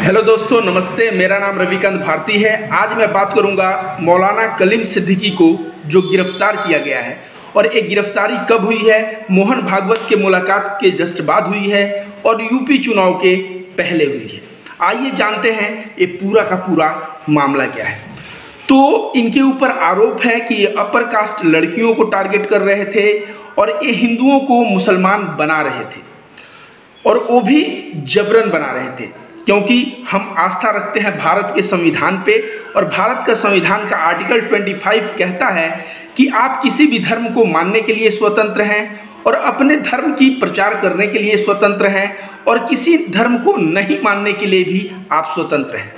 Hello दोस्तों, नमस्ते। मेरा नाम रविकांत भारती है। आज मैं बात करूंगा मौलाना कलीम सिद्दीकी को जो गिरफ्तार किया गया है और एक गिरफ्तारी कब हुई है, मोहन भागवत के मुलाकात के जस्ट बाद हुई है और यूपी चुनाव के पहले हुई है। आइए जानते हैं ये पूरा का पूरा मामला क्या है। तो इनके ऊपर आरोप है कि ये अपर कास्ट लड़कियों को टारगेट कर रहे थे और ये हिंदुओं को मुसलमान बना रहे थे और वो भी जबरन बना रहे थे, क्योंकि हम आस्था रखते हैं भारत के संविधान पे और भारत का संविधान का आर्टिकल 25 कहता है कि आप किसी भी धर्म को मानने के लिए स्वतंत्र हैं और अपने धर्म की प्रचार करने के लिए स्वतंत्र हैं और किसी धर्म को नहीं मानने के लिए भी आप स्वतंत्र हैं।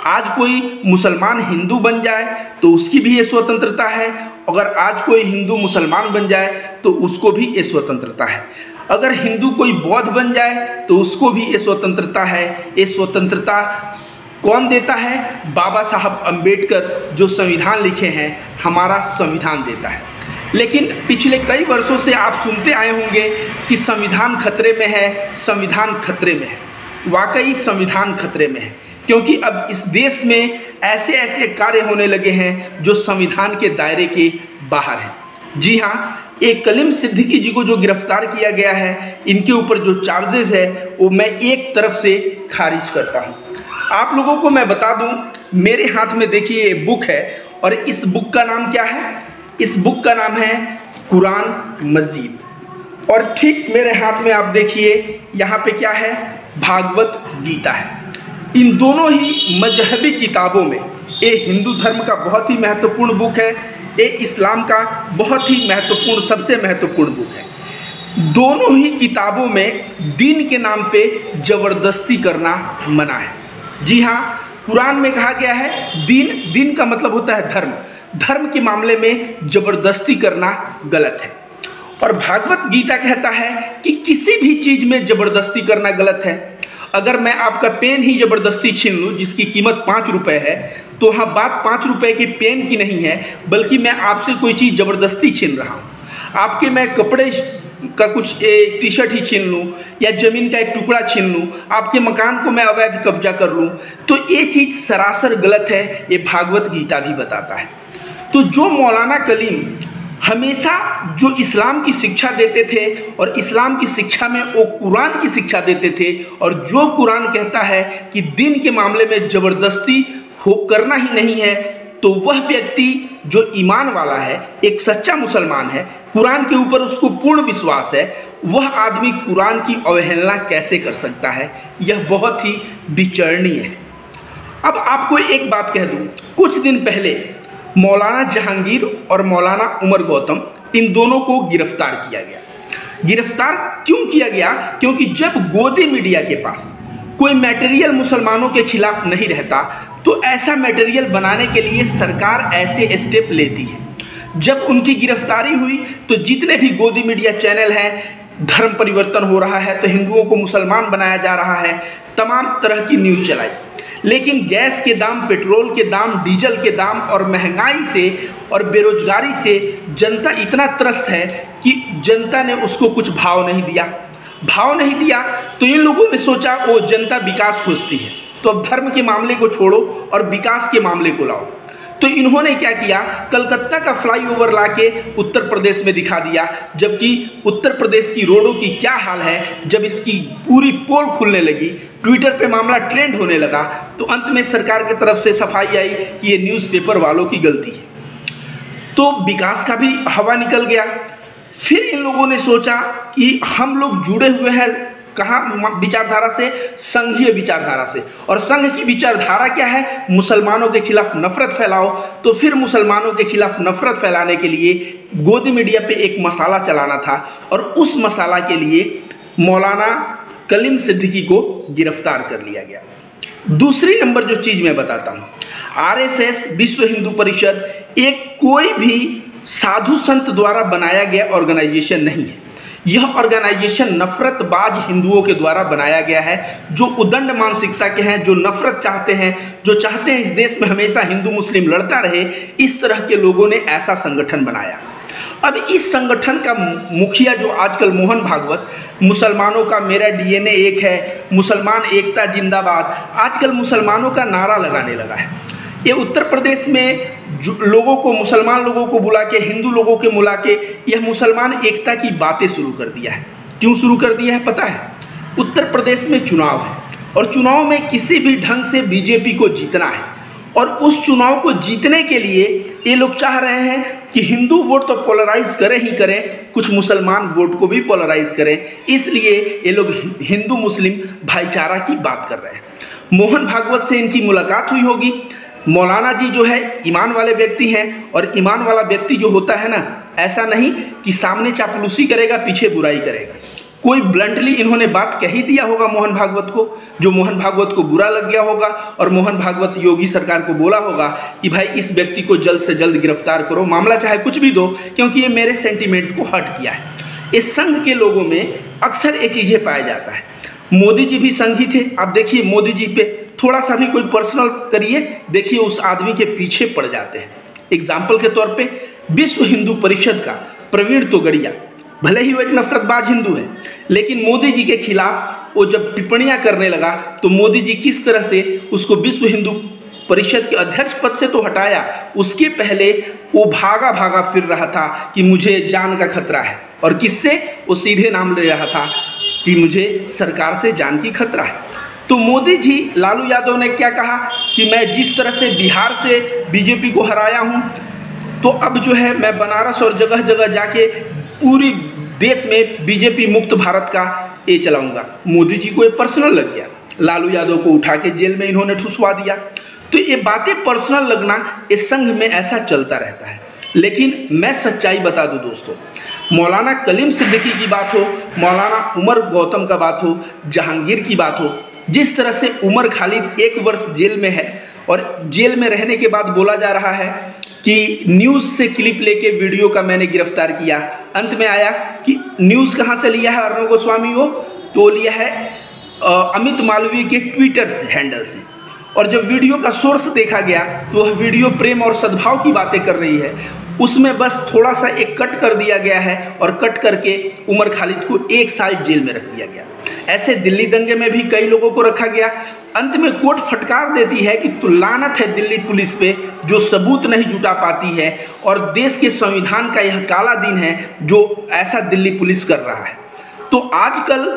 आज कोई मुसलमान हिंदू बन जाए तो उसकी भी ये स्वतंत्रता है, अगर आज कोई हिंदू मुसलमान बन जाए तो उसको भी ये स्वतंत्रता है, अगर हिंदू कोई बौद्ध बन जाए तो उसको भी ये स्वतंत्रता है। ये स्वतंत्रता कौन देता है? बाबा साहब अम्बेडकर जो संविधान लिखे हैं, हमारा संविधान देता है। लेकिन पिछले कई वर्षों से आप सुनते आए होंगे कि संविधान खतरे में है, संविधान खतरे में है। वाकई संविधान खतरे में है, क्योंकि अब इस देश में ऐसे ऐसे कार्य होने लगे हैं जो संविधान के दायरे के बाहर हैं। जी हाँ, एक कलीम सिद्दीकी जी को जो गिरफ्तार किया गया है, इनके ऊपर जो चार्जेस है वो मैं एक तरफ से खारिज करता हूँ। आप लोगों को मैं बता दूँ, मेरे हाथ में देखिए ये बुक है और इस बुक का नाम क्या है? इस बुक का नाम है कुरान मजीद और ठीक मेरे हाथ में आप देखिए यहाँ पे क्या है? भागवत गीता है। इन दोनों ही मजहबी किताबों में ये हिंदू धर्म का बहुत ही महत्वपूर्ण बुक है, ये इस्लाम का बहुत ही महत्वपूर्ण, सबसे महत्वपूर्ण बुक है। दोनों ही किताबों में दीन के नाम पे जबरदस्ती करना मना है। जी हाँ, कुरान में कहा गया है दीन का मतलब होता है धर्म, धर्म के मामले में जबरदस्ती करना गलत है। और भागवत गीता कहता है कि किसी भी चीज़ में जबरदस्ती करना गलत है। अगर मैं आपका पेन ही जबरदस्ती छीन लूँ जिसकी कीमत 5 रुपये है, तो हाँ, बात 5 रुपये के पेन की नहीं है, बल्कि मैं आपसे कोई चीज़ जबरदस्ती छीन रहा हूँ। आपके मैं कपड़े का कुछ एक टी शर्ट ही छीन लूँ या ज़मीन का एक टुकड़ा छीन लूँ, आपके मकान को मैं अवैध कब्जा कर लूँ, तो ये चीज़ सरासर गलत है। ये भागवत गीता भी बताता है। तो जो मौलाना कलीम हमेशा जो इस्लाम की शिक्षा देते थे और इस्लाम की शिक्षा में वो कुरान की शिक्षा देते थे, और जो कुरान कहता है कि दीन के मामले में ज़बरदस्ती करना ही नहीं है, तो वह व्यक्ति जो ईमान वाला है, एक सच्चा मुसलमान है, कुरान के ऊपर उसको पूर्ण विश्वास है, वह आदमी कुरान की अवहेलना कैसे कर सकता है? यह बहुत ही विचरणीय है। अब आपको एक बात कह दूँ, कुछ दिन पहले मौलाना जहांगीर और मौलाना उमर गौतम, इन दोनों को गिरफ्तार किया गया। गिरफ्तार क्यों किया गया? क्योंकि जब गोदी मीडिया के पास कोई मटेरियल मुसलमानों के खिलाफ नहीं रहता, तो ऐसा मटेरियल बनाने के लिए सरकार ऐसे स्टेप लेती है। जब उनकी गिरफ्तारी हुई तो जितने भी गोदी मीडिया चैनल हैं, धर्म परिवर्तन हो रहा है तो हिंदुओं को मुसलमान बनाया जा रहा है, तमाम तरह की न्यूज़ चलाई। लेकिन गैस के दाम, पेट्रोल के दाम, डीजल के दाम और महंगाई से और बेरोजगारी से जनता इतना त्रस्त है कि जनता ने उसको कुछ भाव नहीं दिया। तो इन लोगों ने सोचा वो जनता विकास खोजती है, तो अब धर्म के मामले को छोड़ो और विकास के मामले को लाओ। तो इन्होंने क्या किया? कलकत्ता का फ्लाईओवर लाके उत्तर प्रदेश में दिखा दिया, जबकि उत्तर प्रदेश की रोडों की क्या हाल है। जब इसकी पूरी पोल खुलने लगी, ट्विटर पे मामला ट्रेंड होने लगा, तो अंत में सरकार की तरफ से सफाई आई कि ये न्यूज़पेपर वालों की गलती है। तो विकास का भी हवा निकल गया। फिर इन लोगों ने सोचा कि हम लोग जुड़े हुए हैं कहाँ विचारधारा से? संघीय विचारधारा से। और संघ की विचारधारा क्या है? मुसलमानों के खिलाफ नफरत फैलाओ। तो फिर मुसलमानों के खिलाफ नफरत फैलाने के लिए गोदी मीडिया पे एक मसाला चलाना था, और उस मसाला के लिए मौलाना कलीम सिद्दीकी को गिरफ्तार कर लिया गया। दूसरी नंबर जो चीज़ मैं बताता हूँ, RSS, विश्व हिंदू परिषद, एक कोई भी साधु संत द्वारा बनाया गया ऑर्गेनाइजेशन नहीं है। यह ऑर्गेनाइजेशन नफरतबाज हिंदुओं के द्वारा बनाया गया है, जो उदंड मानसिकता के हैं, जो नफरत चाहते हैं, जो चाहते हैं इस देश में हमेशा हिंदू मुस्लिम लड़ता रहे। इस तरह के लोगों ने ऐसा संगठन बनाया। अब इस संगठन का मुखिया जो आजकल मोहन भागवत, मुसलमानों का मेरा डीएनए एक है, मुसलमान एकता जिंदाबाद, आजकल मुसलमानों का नारा लगाने लगा है। ये उत्तर प्रदेश में लोगों को, मुसलमान लोगों को बुला के, हिंदू लोगों के बुला के यह मुसलमान एकता की बातें शुरू कर दिया है। क्यों शुरू कर दिया है पता है? उत्तर प्रदेश में चुनाव है और चुनाव में किसी भी ढंग से बीजेपी को जीतना है, और उस चुनाव को जीतने के लिए ये लोग चाह रहे हैं कि हिंदू वोट तो पोलराइज करें ही करें, कुछ मुसलमान वोट को भी पोलराइज करें। इसलिए ये लोग हिंदू मुस्लिम भाईचारा की बात कर रहे हैं। मोहन भागवत से इनकी मुलाकात हुई होगी। मौलाना जी जो है ईमान वाले व्यक्ति हैं, और ईमान वाला व्यक्ति जो होता है ना, ऐसा नहीं कि सामने चापलूसी करेगा पीछे बुराई करेगा। कोई ब्लंटली इन्होंने बात कह ही दिया होगा मोहन भागवत को, जो मोहन भागवत को बुरा लग गया होगा, और मोहन भागवत योगी सरकार को बोला होगा कि भाई इस व्यक्ति को जल्द से जल्द गिरफ्तार करो, मामला चाहे कुछ भी दो, क्योंकि ये मेरे सेंटीमेंट को हर्ट किया है। इस संघ के लोगों में अक्सर ये चीज़ें पाया जाता है। मोदी जी भी संघी थे। आप देखिए मोदी जी पे थोड़ा सा भी कोई पर्सनल करिए, देखिए उस आदमी के पीछे पड़ जाते हैं। एग्जाम्पल के तौर पे विश्व हिंदू परिषद का प्रवीण तोगड़िया, भले ही वो एक नफरतबाज हिंदू है, लेकिन मोदी जी के खिलाफ वो जब टिप्पणियां करने लगा तो मोदी जी किस तरह से उसको विश्व हिंदू परिषद के अध्यक्ष पद से तो हटाया, उसके पहले वो भागा भागा फिर रहा था कि मुझे जान का खतरा है, और किससे? वो सीधे नाम ले रहा था कि मुझे सरकार से जान की खतरा है। तो मोदी जी, लालू यादव ने क्या कहा कि मैं जिस तरह से बिहार से बीजेपी को हराया हूँ, तो अब जो है मैं बनारस और जगह जगह जाके पूरी देश में बीजेपी मुक्त भारत का ये चलाऊंगा। मोदी जी को ये पर्सनल लग गया, लालू यादव को उठा के जेल में इन्होंने ठुसवा दिया। तो ये बातें पर्सनल लगना इस संघ में ऐसा चलता रहता है। लेकिन मैं सच्चाई बता दूं दोस्तों, मौलाना कलीम सिद्दीकी की बात हो, मौलाना उमर गौतम का बात हो, जहांगीर की बात हो, जिस तरह से उमर खालिद 1 वर्ष जेल में है, और जेल में रहने के बाद बोला जा रहा है कि न्यूज़ से क्लिप लेके वीडियो का मैंने गिरफ्तार किया। अंत में आया कि न्यूज़ कहाँ से लिया है अर्णव गोस्वामी को, तो लिया है अमित मालवीय के ट्विटर से, हैंडल से। और जब वीडियो का सोर्स देखा गया तो वह वीडियो प्रेम और सद्भाव की बातें कर रही है, उसमें बस थोड़ा सा एक कट कर दिया गया है, और कट करके उमर खालिद को 1 साल जेल में रख दिया गया। ऐसे दिल्ली दंगे में भी कई लोगों को रखा गया। अंत में कोर्ट फटकार देती है कि तो लानत है दिल्ली पुलिस पे जो सबूत नहीं जुटा पाती है, और देश के संविधान का यह काला दिन है जो ऐसा दिल्ली पुलिस कर रहा है। तो आजकल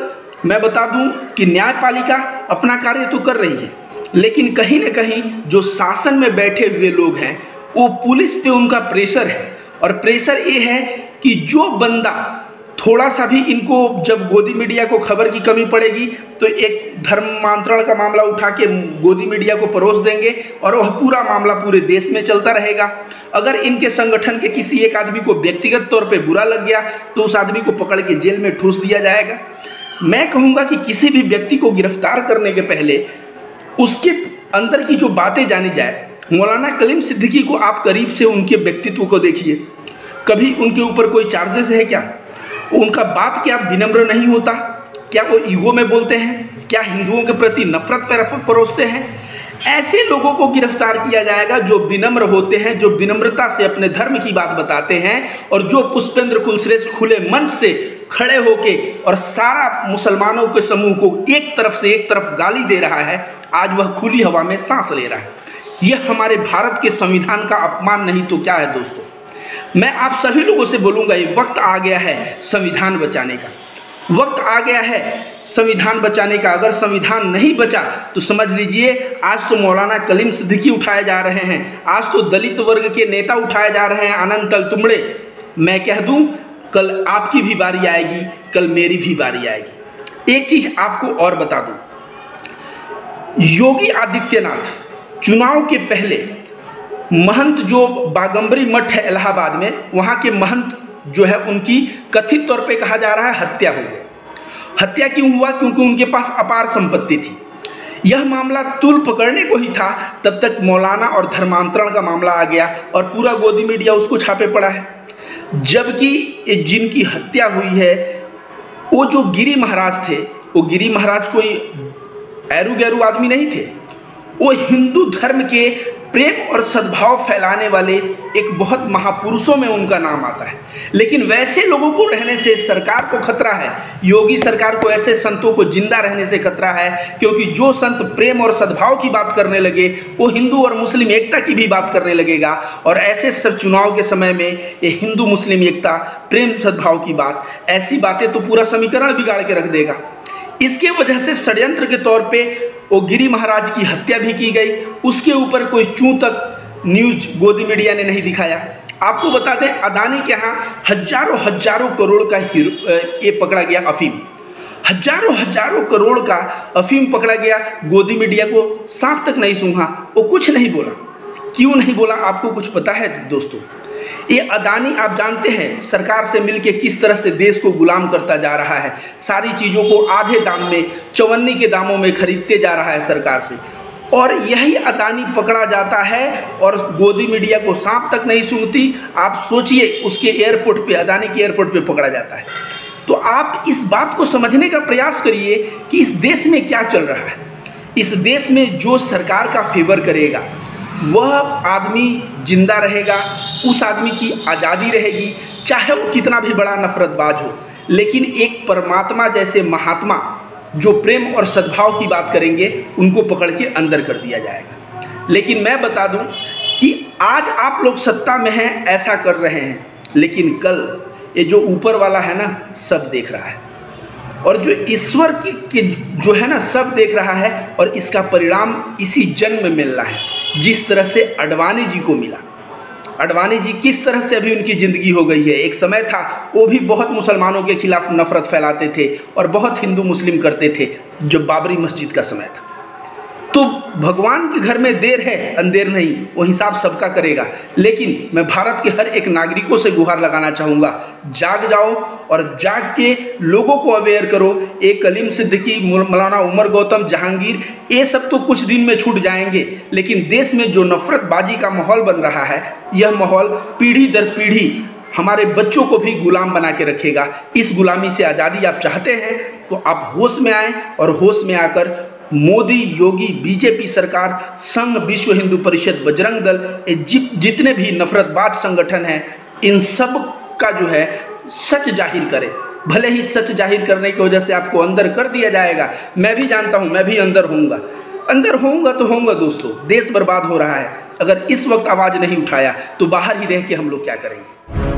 मैं बता दूं कि न्यायपालिका अपना कार्य तो कर रही है, लेकिन कहीं न कहीं जो शासन में बैठे हुए लोग हैं वो पुलिस पे उनका प्रेशर है, और प्रेशर ये है कि जो बंदा थोड़ा सा भी इनको, जब गोदी मीडिया को खबर की कमी पड़ेगी तो एक धर्मांतरण का मामला उठा के गोदी मीडिया को परोस देंगे, और वह पूरा मामला पूरे देश में चलता रहेगा। अगर इनके संगठन के किसी एक आदमी को व्यक्तिगत तौर पे बुरा लग गया तो उस आदमी को पकड़ के जेल में ठूस दिया जाएगा। मैं कहूँगा कि किसी भी व्यक्ति को गिरफ्तार करने के पहले उसके अंदर की जो बातें जानी जाए। मौलाना कलीम सिद्दीकी को आप करीब से उनके व्यक्तित्व को देखिए, कभी उनके ऊपर कोई चार्जेस है क्या? उनका बात क्या विनम्र नहीं होता? क्या वो ईगो में बोलते हैं? क्या हिंदुओं के प्रति नफरत परोसते हैं? ऐसे लोगों को गिरफ्तार किया जाएगा जो विनम्र होते हैं, जो विनम्रता से अपने धर्म की बात बताते हैं, और जो पुष्पेंद्र कुलश्रेष्ठ खुले मंच से खड़े होके और सारा मुसलमानों के समूह को एक तरफ गाली दे रहा है, आज वह खुली हवा में सांस ले रहा है। यह हमारे भारत के संविधान का अपमान नहीं तो क्या है दोस्तों? मैं आप सभी लोगों से बोलूँगा, ये वक्त आ गया है संविधान बचाने का, वक्त आ गया है संविधान बचाने का। अगर संविधान नहीं बचा तो समझ लीजिए आज तो मौलाना कलीम सिद्दीकी उठाए जा रहे हैं, आज तो दलित वर्ग के नेता उठाए जा रहे हैं, आनंद तलतुम्बड़े। मैं कह दूं कल आपकी भी बारी आएगी, कल मेरी भी बारी आएगी। एक चीज आपको और बता दूं, योगी आदित्यनाथ चुनाव के पहले महंत जो बागंबरी मठ है इलाहाबाद में, वहाँ के महंत जो है उनकी कथित तौर पे कहा जा रहा है हत्या हो गई। हत्या क्यों हुआ? क्योंकि उनके पास अपार संपत्ति थी। यह मामला तुल पकड़ने को ही था, तब तक मौलाना और धर्मांतरण का मामला आ गया और पूरा गोदी मीडिया उसको छापे पड़ा है। जबकि जिनकी हत्या हुई है वो जो गिरी महाराज थे, वो गिरी महाराज कोई ऐरू गैरू आदमी नहीं थे, वो हिंदू धर्म के प्रेम और सद्भाव फैलाने वाले एक बहुत महापुरुषों में उनका नाम आता है। लेकिन वैसे लोगों को रहने से सरकार को खतरा है, योगी सरकार को ऐसे संतों को जिंदा रहने से खतरा है, क्योंकि जो संत प्रेम और सद्भाव की बात करने लगे वो हिंदू और मुस्लिम एकता की भी बात करने लगेगा। और ऐसे सब चुनाव के समय में ये हिंदू मुस्लिम एकता, प्रेम सद्भाव की बात, ऐसी बातें तो पूरा समीकरण बिगाड़ के रख देगा। इसके वजह से षड्यंत्र के तौर पे वो गिरी महाराज की हत्या भी की गई। उसके ऊपर कोई चूं तक न्यूज गोदी मीडिया ने नहीं दिखाया। आपको बता दें, अदानी के यहाँ हजारों करोड़ का ये पकड़ा गया अफीम, हजारों करोड़ का अफीम पकड़ा गया। गोदी मीडिया को सांप तक नहीं सूंघा, वो कुछ नहीं बोला। क्यों नहीं बोला आपको कुछ पता है दोस्तों? ये अदानी आप जानते हैं सरकार से मिलके किस तरह से देश को गुलाम करता जा रहा है, सारी चीज़ों को आधे दाम में, चवन्नी के दामों में खरीदते जा रहा है सरकार से। और यही अदानी पकड़ा जाता है और गोदी मीडिया को सांप तक नहीं सूंघती। आप सोचिए, उसके एयरपोर्ट पे, अदानी के एयरपोर्ट पे पकड़ा जाता है। तो आप इस बात को समझने का प्रयास करिए कि इस देश में क्या चल रहा है। इस देश में जो सरकार का फेवर करेगा वह आदमी जिंदा रहेगा, उस आदमी की आज़ादी रहेगी, चाहे वो कितना भी बड़ा नफरतबाज हो। लेकिन एक परमात्मा जैसे महात्मा जो प्रेम और सद्भाव की बात करेंगे, उनको पकड़ के अंदर कर दिया जाएगा। लेकिन मैं बता दूं कि आज आप लोग सत्ता में हैं, ऐसा कर रहे हैं, लेकिन कल ये जो ऊपर वाला है ना, सब देख रहा है। और जो ईश्वर की जो है ना, सब देख रहा है। और इसका परिणाम इसी जन्म में मिल रहा है, जिस तरह से अडवाणी जी को मिला। अडवाणी जी किस तरह से अभी उनकी ज़िंदगी हो गई है। एक समय था वो भी बहुत मुसलमानों के खिलाफ नफरत फैलाते थे और बहुत हिंदू मुस्लिम करते थे, जब बाबरी मस्जिद का समय था। तो भगवान के घर में देर है, अंधेर नहीं, वो हिसाब सबका करेगा। लेकिन मैं भारत के हर एक नागरिकों से गुहार लगाना चाहूँगा, जाग जाओ और जाग के लोगों को अवेयर करो। एक कलीम सिद्दीकी, मौलाना उमर गौतम, जहांगीर, ये सब तो कुछ दिन में छूट जाएंगे, लेकिन देश में जो नफरतबाजी का माहौल बन रहा है, यह माहौल पीढ़ी दर पीढ़ी हमारे बच्चों को भी गुलाम बना के रखेगा। इस गुलामी से आज़ादी आप चाहते हैं तो आप होश में आएँ, और होश में आकर मोदी, योगी, बीजेपी सरकार, संघ, विश्व हिंदू परिषद, बजरंग दल, जितने भी नफरतबाज संगठन हैं, इन सब का जो है सच जाहिर करें। भले ही सच जाहिर करने की वजह से आपको अंदर कर दिया जाएगा, मैं भी जानता हूँ, मैं भी अंदर होऊंगा तो होऊंगा दोस्तों। देश बर्बाद हो रहा है, अगर इस वक्त आवाज़ नहीं उठाया तो बाहर ही रह के हम लोग क्या करेंगे।